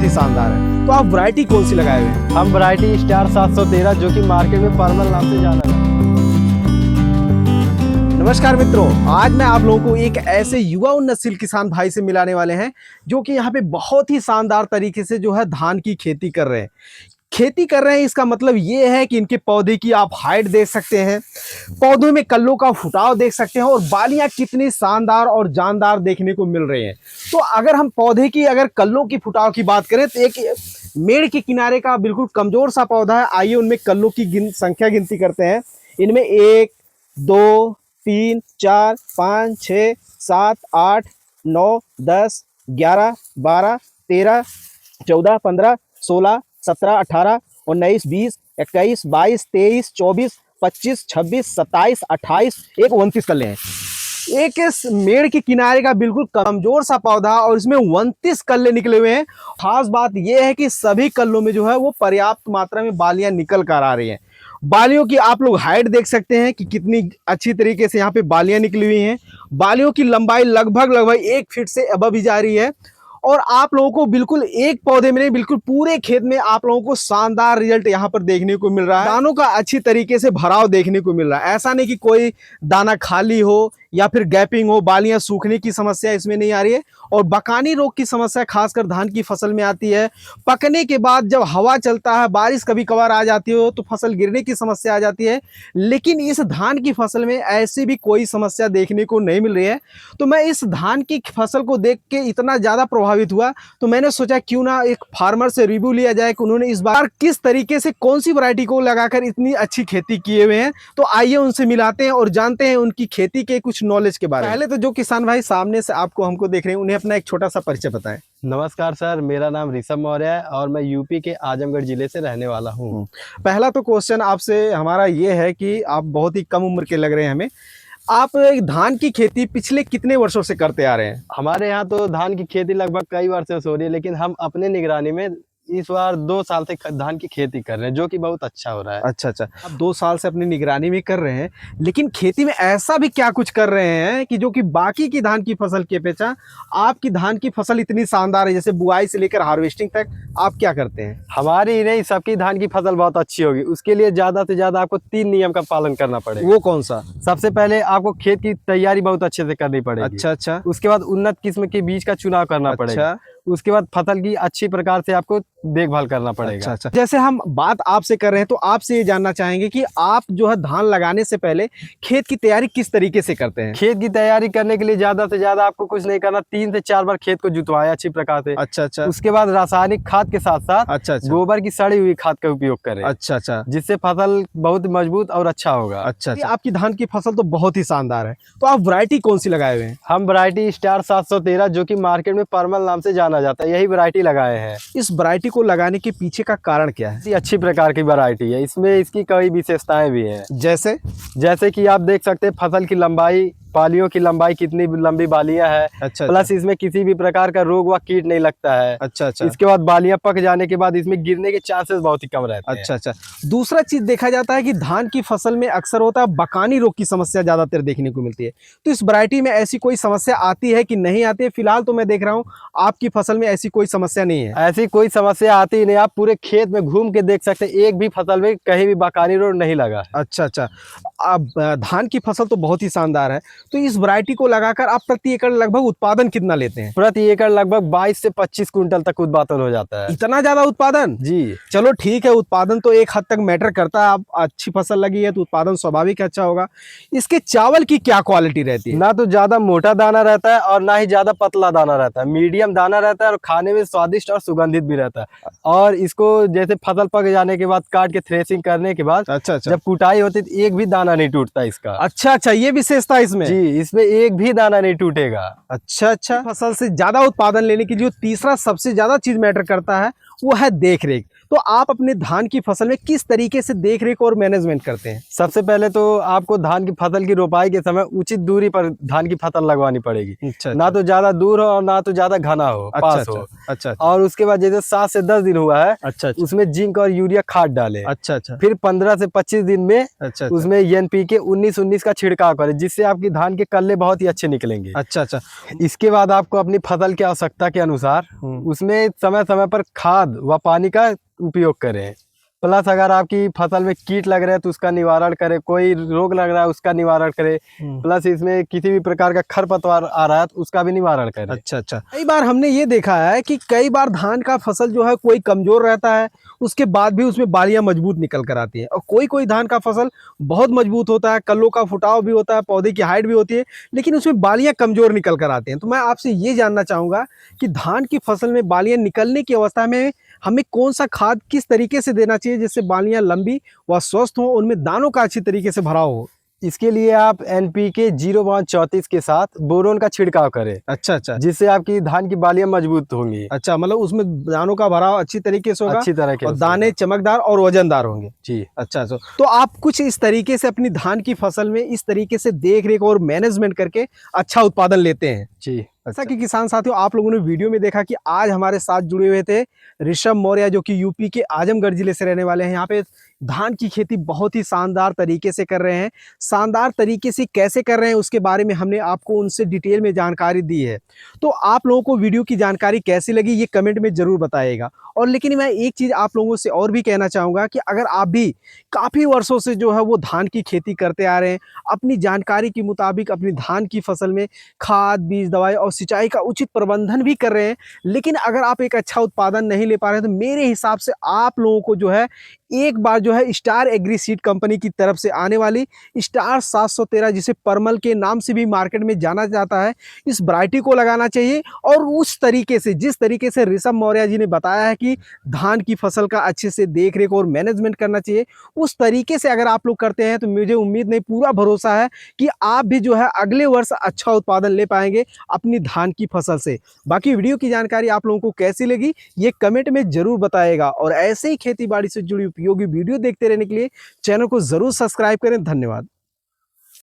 बहुत ही शानदार है। तो आप वैरायटी कौन सी लगाए हुए हैं? हम वैरायटी स्टार 713 जो कि मार्केट में परमल नाम से जाना है। नमस्कार मित्रों, आज मैं आप लोगों को एक ऐसे युवा उन्नतशील किसान भाई से मिलाने वाले हैं जो कि यहाँ पे बहुत ही शानदार तरीके से जो है धान की खेती कर रहे हैं। इसका मतलब ये है कि इनके पौधे की आप हाइट देख सकते हैं, पौधों में कल्लों का फुटाव देख सकते हैं और बालियां कितनी शानदार और जानदार देखने को मिल रही हैं। तो अगर हम पौधे की कल्लों की फुटाव की बात करें तो एक मेड़ के किनारे का बिल्कुल कमजोर सा पौधा है। आइए उनमें कल्लों की संख्या गिनती करते हैं। इनमें 1 2 3 4 5 6 7 8 9 10 11 12 13 14 15 16 17 18 19 20 21 22 23 24 25 26 27 28 एक 29 कल्ले हैं। एक इस मेड़ के किनारे का बिल्कुल कमजोर सा पौधा और इसमें 29 कल्ले निकले हुए हैं। खास बात यह है कि सभी कल्लों में जो है वो पर्याप्त मात्रा में बालियां निकल कर आ रही हैं। बालियों की आप लोग हाइट देख सकते हैं कि कितनी अच्छी तरीके से यहाँ पे बालियां निकली हुई हैं। बालियों की लंबाई लगभग 1 फीट से अबव ही जा रही है और आप लोगों को बिल्कुल एक पौधे में नहीं, बिल्कुल पूरे खेत में आप लोगों को शानदार रिजल्ट यहाँ पर देखने को मिल रहा है। दानों का अच्छी तरीके से भराव देखने को मिल रहा है। ऐसा नहीं कि कोई दाना खाली हो या फिर गैपिंग हो, बालियां सूखने की समस्या इसमें नहीं आ रही है। और बकानी रोग की समस्या खासकर धान की फसल में आती है। पकने के बाद जब हवा चलता है, बारिश कभी कभार आ जाती हो तो फसल गिरने की समस्या आ जाती है, लेकिन इस धान की फसल में ऐसी भी कोई समस्या देखने को नहीं मिल रही है। तो मैं इस धान की फसल को देख के इतना ज़्यादा प्रभावित हुआ तो मैंने सोचा क्यों ना एक फार्मर से रिव्यू लिया जाए कि उन्होंने इस बार किस तरीके से कौन सी वैरायटी को लगाकर इतनी अच्छी खेती किए हुए हैं। तो आइए उनसे मिलाते हैं और जानते हैं उनकी खेती के कुछ नॉलेज के बारे में। पहले तो जो किसान भाई सामने से हमको देख रहे हैं उन्हें अपना एक छोटा सा परिचय बताएं। नमस्कार सर, मेरा नाम ऋषभ मौर्य है और मैं यूपी के आजमगढ़ जिले से रहने वाला हूँ। पहला तो क्वेश्चन आपसे हमारा ये है कि आप बहुत ही कम उम्र के लग रहे हैं हमें। आप धान की खेती पिछले कितने वर्षों से करते आ रहे हैं? हमारे यहाँ तो धान की खेती लगभग कई वर्षों से हो रही है, लेकिन हम अपने निगरानी में इस बार 2 साल से धान की खेती कर रहे हैं, जो कि बहुत अच्छा हो रहा है। अच्छा, आप 2 साल से अपनी निगरानी में कर रहे हैं, लेकिन खेती में ऐसा भी क्या कुछ कर रहे हैं कि जो कि बाकी की धान की फसल की अपेक्षा आपकी धान की फसल इतनी शानदार है? जैसे बुआई से लेकर हार्वेस्टिंग तक आप क्या करते हैं? हमारी ही नहीं, सबकी धान की फसल बहुत अच्छी होगी। उसके लिए ज्यादा से ज्यादा आपको 3 नियम का पालन करना पड़ेगा। वो कौन सा? सबसे पहले आपको खेत की तैयारी बहुत अच्छे से करनी पड़ेगी। अच्छा। उसके बाद उन्नत किस्म के बीज का चुनाव करना पड़ेगा। उसके बाद फसल की अच्छी प्रकार से आपको देखभाल करना पड़ेगा। अच्छा। जैसे हम बात आपसे कर रहे हैं तो आपसे ये जानना चाहेंगे कि आप जो है धान लगाने से पहले खेत की तैयारी किस तरीके से करते हैं? खेत की तैयारी करने के लिए ज्यादा से ज्यादा आपको कुछ नहीं करना, 3 से 4 बार खेत को जुतवाएं अच्छी प्रकार से। अच्छा। उसके बाद रासायनिक खाद के साथ साथ अच्छा। गोबर की सड़ी हुई खाद का उपयोग करें। अच्छा। जिससे फसल बहुत मजबूत और अच्छा होगा। अच्छा। आपकी धान की फसल तो बहुत ही शानदार है। तो आप वैरायटी कौन सी लगाए हुए हैं? हम वैरायटी स्टार 713 जो कि मार्केट में परमल नाम से जाना जाता है, यही वैरायटी लगाए हैं। इस वैरायटी को लगाने के पीछे का कारण क्या है? अच्छी प्रकार की वैरायटी है, इसमें इसकी कई विशेषताएं भी हैं। जैसे कि आप देख सकते हैं फसल की लंबाई, बालियों की लंबाई, कितनी लंबी बालियां है। अच्छा। प्लस इसमें किसी भी प्रकार का रोग व कीट नहीं लगता है। अच्छा। इसके बाद बालियां पक जाने के बाद इसमें गिरने के चांसेस बहुत ही कम रहते हैं। अच्छा। दूसरा चीज देखा जाता है कि धान की फसल में अक्सर होता है बकानी रोग की समस्या ज्यादातर देखने को मिलती है। तो इस वैरायटी में ऐसी कोई समस्या आती है कि नहीं आती है? फिलहाल तो मैं देख रहा हूँ आपकी फसल में ऐसी कोई समस्या नहीं है। ऐसी कोई समस्या आती ही नहीं, आप पूरे खेत में घूम के देख सकते हैं, एक भी फसल में कहीं भी बकानी रोग नहीं लगा। अच्छा। अब धान की फसल तो बहुत ही शानदार है, तो इस वैरायटी को लगाकर आप प्रति एकड़ लगभग उत्पादन कितना लेते हैं? प्रति एकड़ लगभग 22 से 25 कुंटल तक उत्पादन हो जाता है। इतना ज्यादा उत्पादन? जी चलो ठीक है, उत्पादन तो एक हद तक मैटर करता है। आप अच्छी फसल लगी है तो उत्पादन स्वाभाविक अच्छा होगा। इसके चावल की क्या क्वालिटी रहती है? ना तो ज्यादा मोटा दाना रहता है और ना ही ज्यादा पतला दाना रहता है, मीडियम दाना रहता है और खाने में स्वादिष्ट और सुगंधित भी रहता है। और इसको जैसे फसल पक जाने के बाद काट के थ्रेसिंग करने के बाद अच्छा जब कुटाई होती है तो एक भी दाना नहीं टूटता इसका। अच्छा, ये विशेषता इसमें? जी, इसमें एक भी दाना नहीं टूटेगा। अच्छा। फसल से ज्यादा उत्पादन लेने के लिए तीसरा सबसे ज्यादा चीज मैटर करता है वो है देख रेख। तो आप अपने धान की फसल में किस तरीके से देख रेख और मैनेजमेंट करते हैं? सबसे पहले तो आपको धान की फसल की रोपाई के समय उचित दूरी पर धान की फसल लगवानी पड़ेगी। अच्छा ना तो ज्यादा दूर हो और ना तो ज्यादा घना हो, पास हो। अच्छा और उसके बाद जैसे 7 से 10 दिन हुआ है, अच्छा उसमें जिंक और यूरिया खाद डालें। अच्छा अच्छा फिर 15 से 25 दिन में अच्छा उसमें NPK 19-19 का छिड़काव करें, जिससे आपकी धान के कल्ले बहुत ही अच्छे निकलेंगे। अच्छा अच्छा इसके बाद आपको अपनी फसल की आवश्यकता के अनुसार उसमें समय समय पर खाद व पानी का उपयोग करें। प्लस अगर आपकी फसल में कीट लग रहे हैं तो उसका निवारण करें, कोई रोग लग रहा है उसका निवारण करें। प्लस इसमें किसी भी प्रकार का खरपतवार आ रहा है तो उसका भी निवारण करें। अच्छा अच्छा कई बार हमने ये देखा है कि कई बार धान का फसल जो है कोई कमजोर रहता है, उसके बाद भी उसमें बालियां मजबूत निकल कर आती है, और कोई कोई धान का फसल बहुत मजबूत होता है, कल्लों का फुटाव भी होता है, पौधे की हाइट भी होती है, लेकिन उसमें बालियां कमजोर निकल कर आती हैं। तो मैं आपसे ये जानना चाहूंगा कि धान की फसल में बालियां निकलने की अवस्था में हमें कौन सा खाद किस तरीके से देना चाहिए जिससे बालियां लंबी व स्वस्थ हो, उनमें दानों का अच्छी तरीके से भराव हो? इसके लिए आप NPK 0-34 के साथ बोरोन का छिड़काव करें। अच्छा अच्छा जिससे आपकी धान की बालियां मजबूत होंगी। अच्छा, मतलब उसमें दानों का भराव अच्छी तरीके से होगा, अच्छी तरह के और दाने चमकदार और वजनदार होंगे। जी। अच्छा तो आप कुछ इस तरीके से अपनी धान की फसल में इस तरीके से देख रेख और मैनेजमेंट करके अच्छा उत्पादन लेते हैं जी। जैसा कि किसान साथियों आप लोगों ने वीडियो में देखा कि आज हमारे साथ जुड़े हुए थे ऋषभ मौर्य, जो कि यूपी के आजमगढ़ जिले से रहने वाले हैं। यहाँ पे धान की खेती बहुत ही शानदार तरीके से कर रहे हैं। शानदार तरीके से कैसे कर रहे हैं उसके बारे में हमने आपको उनसे डिटेल में जानकारी दी है। तो आप लोगों को वीडियो की जानकारी कैसी लगी ये कमेंट में जरूर बताइएगा। और लेकिन मैं एक चीज़ आप लोगों से और भी कहना चाहूँगा कि अगर आप भी काफ़ी वर्षों से जो है वो धान की खेती करते आ रहे हैं, अपनी जानकारी के मुताबिक अपनी धान की फसल में खाद, बीज, दवाई और सिंचाई का उचित प्रबंधन भी कर रहे हैं, लेकिन अगर आप एक अच्छा उत्पादन नहीं ले पा रहे हैं, तो मेरे हिसाब से आप लोगों को जो है एक बार जो है स्टार एग्री सीड कंपनी की तरफ से आने वाली स्टार 713, जिसे परमल के नाम से भी मार्केट में जाना जाता है, इस वैरायटी को लगाना चाहिए। और उस तरीके से जिस तरीके से ऋषभ मौर्य जी ने बताया है कि धान की फसल का अच्छे से देख रेख और मैनेजमेंट करना चाहिए, उस तरीके से अगर आप लोग करते हैं तो मुझे उम्मीद नहीं, पूरा भरोसा है कि आप भी जो है अगले वर्ष अच्छा उत्पादन ले पाएंगे अपनी धान की फसल से। बाकी वीडियो की जानकारी आप लोगों को कैसी लगी ये कमेंट में जरूर बताइएगा, और ऐसे ही खेती बाड़ी से जुड़ी उपयोगी वीडियो देखते रहने के लिए चैनल को जरूर सब्सक्राइब करें। धन्यवाद।